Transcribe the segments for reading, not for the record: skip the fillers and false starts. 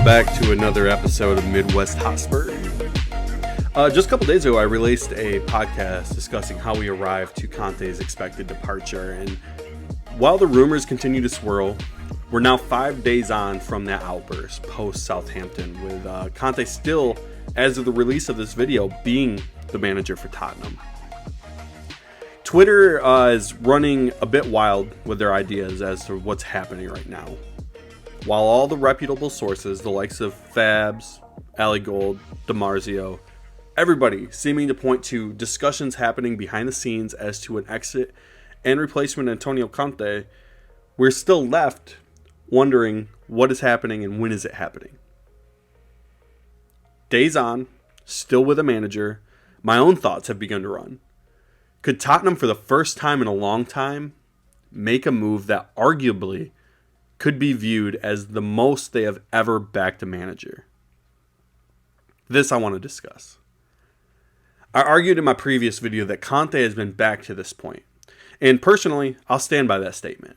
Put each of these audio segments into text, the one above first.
back to another episode of Midwest Hotspur. Just a couple days ago, I released a podcast discussing how we arrived to Conte's expected departure. And while the rumors continue to swirl, we're now 5 days on from that outburst post-Southampton, with Conte still, as of the release of this video, being the manager for Tottenham. Twitter is running a bit wild with their ideas as to what's happening right now. While all the reputable sources, the likes of Fabs, Ali Gold, DiMarzio, everybody seeming to point to discussions happening behind the scenes as to an exit and replacement Antonio Conte, we're still left wondering what is happening and when is it happening. Days on, still with a manager, my own thoughts have begun to run. Could Tottenham, for the first time in a long time, make a move that arguably could be viewed as the most they have ever backed a manager? This I want to discuss. I argued in my previous video that Conte has been backed to this point. And personally, I'll stand by that statement.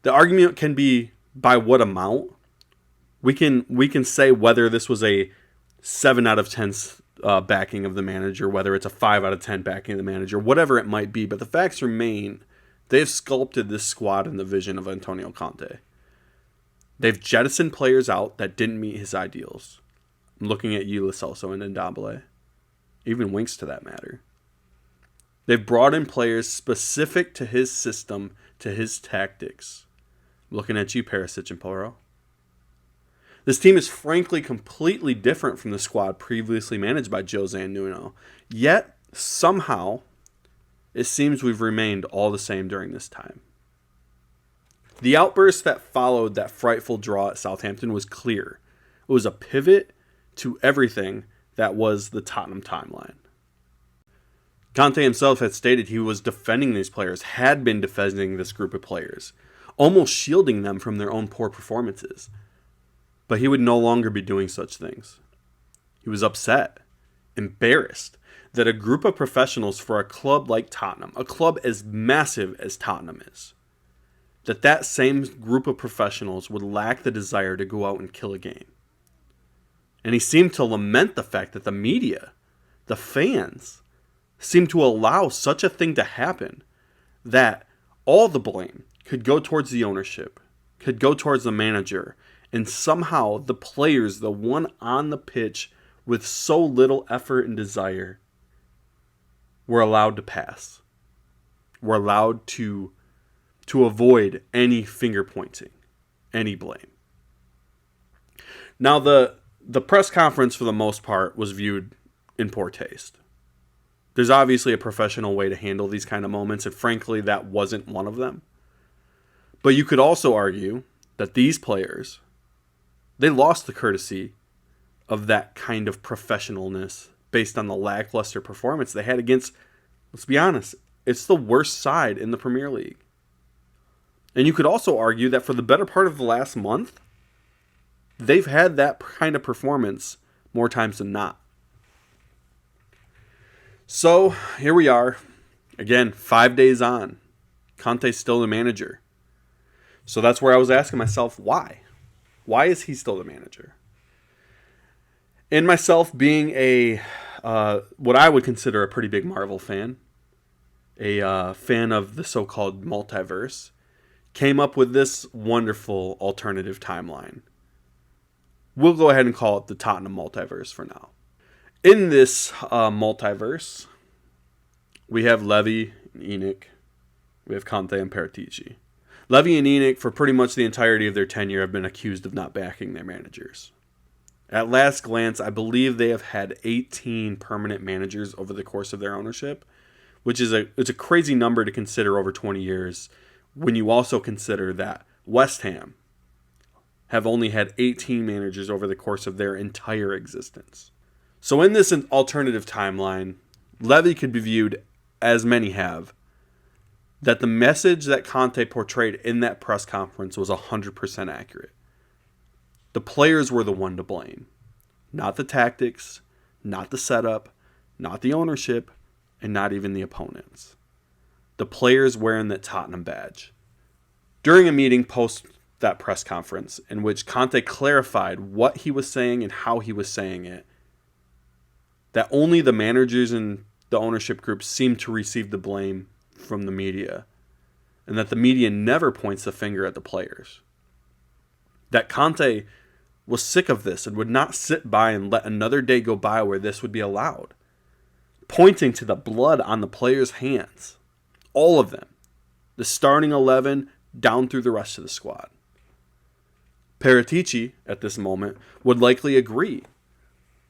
The argument can be by what amount. We can say whether this was a 7 out of 10 backing of the manager, whether it's a 5 out of 10 backing of the manager, whatever it might be. But the facts remain, they've sculpted this squad in the vision of Antonio Conte. They've jettisoned players out that didn't meet his ideals. I'm looking at you, Lo Celso and Ndombele. Even Winks, to that matter. They've brought in players specific to his system, to his tactics. I'm looking at you, Perisic and Porro. This team is frankly completely different from the squad previously managed by Jose and Nuno. Yet, somehow, it seems we've remained all the same during this time. The outburst that followed that frightful draw at Southampton was clear. It was a pivot to everything that was the Tottenham timeline. Conte himself had stated he was defending these players, had been defending this group of players, almost shielding them from their own poor performances. But he would no longer be doing such things. He was upset, embarrassed, that a group of professionals for a club like Tottenham, a club as massive as Tottenham is, that same group of professionals would lack the desire to go out and kill a game. And he seemed to lament the fact that the media, the fans, seemed to allow such a thing to happen, that all the blame could go towards the ownership, could go towards the manager, and somehow the players, the one on the pitch with so little effort and desire, were allowed to pass. Were allowed to avoid any finger pointing, any blame. Now, the press conference, for the most part, was viewed in poor taste. There's obviously a professional way to handle these kind of moments, and frankly, that wasn't one of them. But you could also argue that these players, they lost the courtesy of that kind of professionalness based on the lackluster performance they had against, let's be honest, it's the worst side in the Premier League. And you could also argue that for the better part of the last month, they've had that kind of performance more times than not. So here we are, again, 5 days on. Conte's still the manager. So that's where I was asking myself, why? Why is he still the manager? And myself being what I would consider a pretty big Marvel fan, a fan of the so-called multiverse, came up with this wonderful alternative timeline. We'll go ahead and call it the Tottenham Multiverse for now. In this multiverse, we have Levy and ENIC. We have Conte and Paratici. Levy and ENIC, for pretty much the entirety of their tenure, have been accused of not backing their managers. At last glance, I believe they have had 18 permanent managers over the course of their ownership, which is it's a crazy number to consider over 20 years when you also consider that West Ham have only had 18 managers over the course of their entire existence. So in this alternative timeline, Levy could be viewed, as many have, that the message that Conte portrayed in that press conference was 100% accurate. The players were the one to blame. Not the tactics, not the setup, not the ownership, and not even the opponents. The players wearing that Tottenham badge. During a meeting post that press conference in which Conte clarified what he was saying and how he was saying it. That only the managers and the ownership group seem to receive the blame from the media, and that the media never points the finger at the players. That Conte was sick of this and would not sit by and let another day go by where this would be allowed, pointing to the blood on the players' hands. All of them. The starting 11 down through the rest of the squad. Paratici, at this moment, would likely agree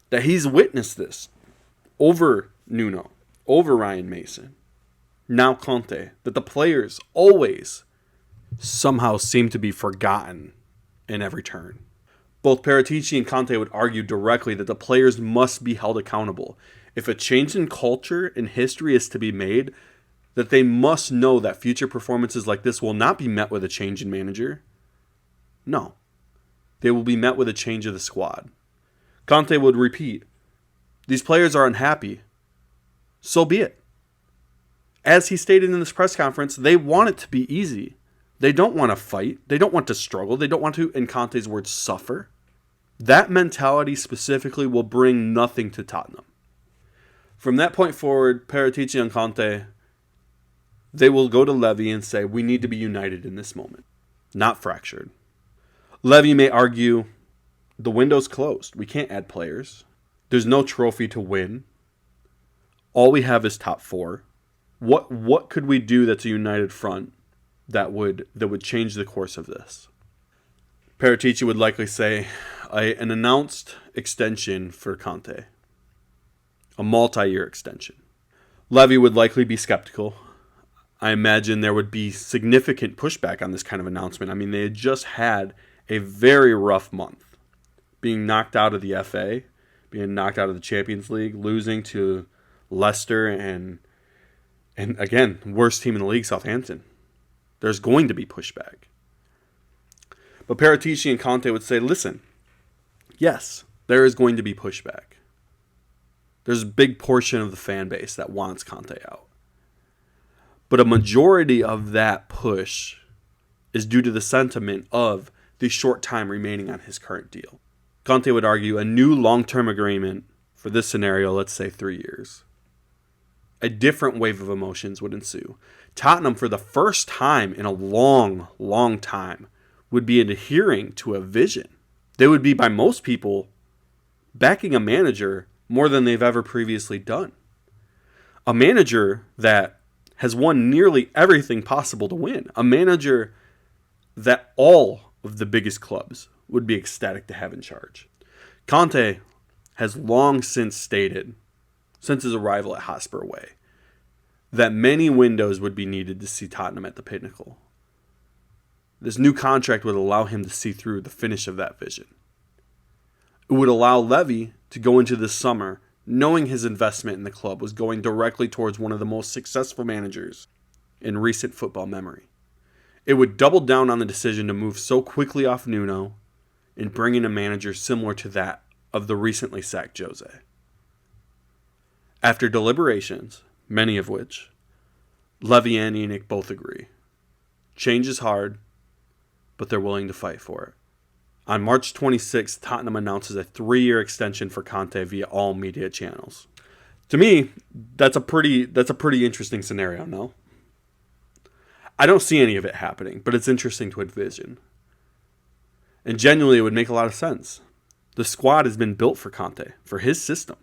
that he's witnessed this over Nuno, over Ryan Mason, now Conte, that the players always somehow seem to be forgotten in every turn. Both Paratici and Conte would argue directly that the players must be held accountable. If a change in culture and history is to be made, that they must know that future performances like this will not be met with a change in manager. No. They will be met with a change of the squad. Conte would repeat, these players are unhappy. So be it. As he stated in this press conference, they want it to be easy. They don't want to fight. They don't want to struggle. They don't want to, in Conte's words, suffer. That mentality specifically will bring nothing to Tottenham. From that point forward, Paratici and Conte, they will go to Levy and say, we need to be united in this moment, not fractured. Levy may argue, the window's closed. We can't add players. There's no trophy to win. All we have is top four. What could we do that's a united front that would change the course of this? Paratici would likely say an announced extension for Conte, a multi-year extension. Levy would likely be skeptical. I imagine there would be significant pushback on this kind of announcement. I mean, they had just had a very rough month, being knocked out of the FA, being knocked out of the Champions League, losing to Leicester, and again, worst team in the league, Southampton. There's going to be pushback. But Paratici and Conte would say, listen, yes, there is going to be pushback. There's a big portion of the fan base that wants Conte out. But a majority of that push is due to the sentiment of the short time remaining on his current deal. Conte would argue a new long-term agreement for this scenario, let's say 3 years. A different wave of emotions would ensue. Tottenham, for the first time in a long, long time, would be adhering to a vision. They would be, by most people, backing a manager more than they've ever previously done. A manager that has won nearly everything possible to win. A manager that all of the biggest clubs would be ecstatic to have in charge. Conte has long since stated, since his arrival at Hotspur Way, that many windows would be needed to see Tottenham at the pinnacle. This new contract would allow him to see through the finish of that vision. It would allow Levy to go into this summer knowing his investment in the club was going directly towards one of the most successful managers in recent football memory. It would double down on the decision to move so quickly off Nuno and bring in a manager similar to that of the recently sacked Jose. After deliberations, many of which Levy and Enoch both agree, change is hard, but they're willing to fight for it. On March 26th, Tottenham announces a 3-year extension for Conte via all media channels. To me, that's a pretty interesting scenario, no? I don't see any of it happening, but it's interesting to envision. And genuinely, it would make a lot of sense. The squad has been built for Conte, for his system.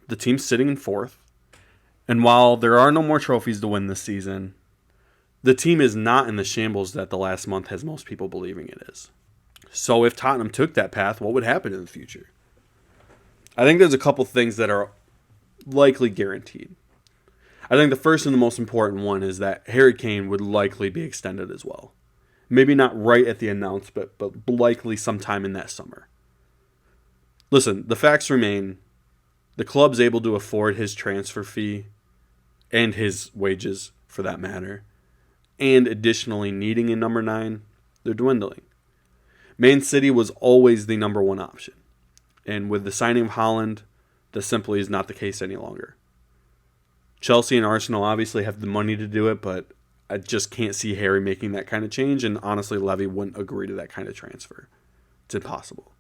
The team's sitting in 4th. And while there are no more trophies to win this season, the team is not in the shambles that the last month has most people believing it is. So if Tottenham took that path, what would happen in the future? I think there's a couple things that are likely guaranteed. I think the first and the most important one is that Harry Kane would likely be extended as well. Maybe not right at the announcement, but likely sometime in that summer. Listen, the facts remain. The club's able to afford his transfer fee and his wages, for that matter. And additionally, needing a number 9, they're dwindling. Man City was always the number 1 option. And with the signing of Haaland, this simply is not the case any longer. Chelsea and Arsenal obviously have the money to do it, but I just can't see Harry making that kind of change, and honestly, Levy wouldn't agree to that kind of transfer. It's impossible.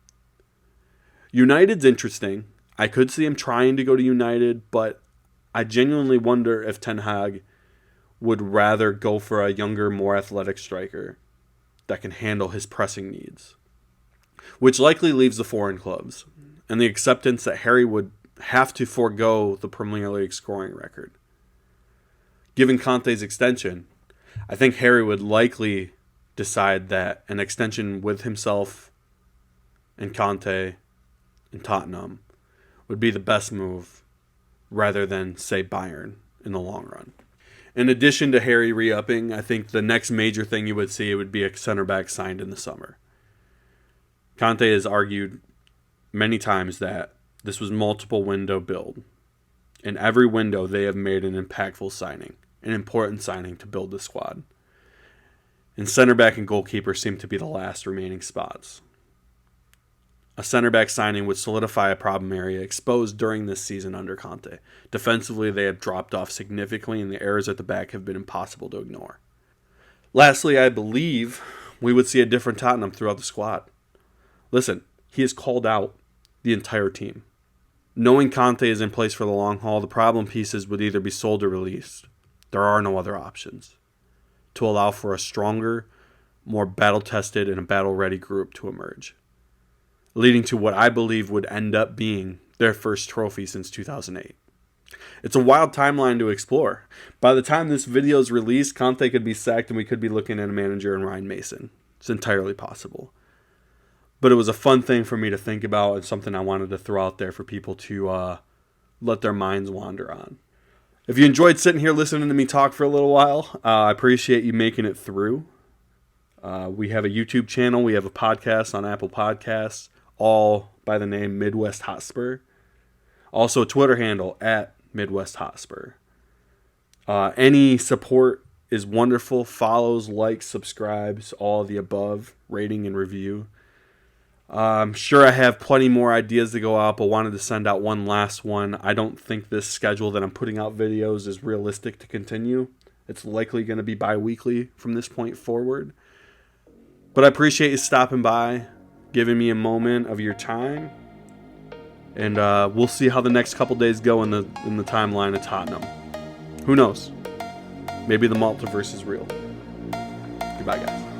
United's interesting. I could see him trying to go to United, but I genuinely wonder if Ten Hag would rather go for a younger, more athletic striker that can handle his pressing needs, which likely leaves the foreign clubs and the acceptance that Harry would have to forego the Premier League scoring record. Given Conte's extension, I think Harry would likely decide that an extension with himself and Conte and Tottenham would be the best move rather than, say, Bayern in the long run. In addition to Harry re-upping, I think the next major thing you would see would be a center back signed in the summer. Conte has argued many times that this was multiple window build. In every window, they have made an impactful signing, an important signing to build the squad. And center back and goalkeeper seem to be the last remaining spots. A center back signing would solidify a problem area exposed during this season under Conte. Defensively, they have dropped off significantly, and the errors at the back have been impossible to ignore. Lastly, I believe we would see a different Tottenham throughout the squad. Listen, he has called out the entire team. Knowing Conte is in place for the long haul, the problem pieces would either be sold or released. There are no other options to allow for a stronger, more battle-tested, and a battle-ready group to emerge, leading to what I believe would end up being their first trophy since 2008. It's a wild timeline to explore. By the time this video is released, Conte could be sacked and we could be looking at a manager in Ryan Mason. It's entirely possible. But it was a fun thing for me to think about and something I wanted to throw out there for people to let their minds wander on. If you enjoyed sitting here listening to me talk for a little while, I appreciate you making it through. We have a YouTube channel. We have a podcast on Apple Podcasts, all by the name Midwest Hotspur. Also a Twitter handle at Midwest Hotspur. Any support is wonderful. Follows, likes, subscribes, all of the above, rating and review. I'm sure I have plenty more ideas to go out, but wanted to send out one last one. I don't think this schedule that I'm putting out videos is realistic to continue. It's likely going to be bi-weekly from this point forward. But I appreciate you stopping by, giving me a moment of your time. And we'll see how the next couple days go in the timeline of Tottenham. Who knows? Maybe the multiverse is real. Goodbye, guys.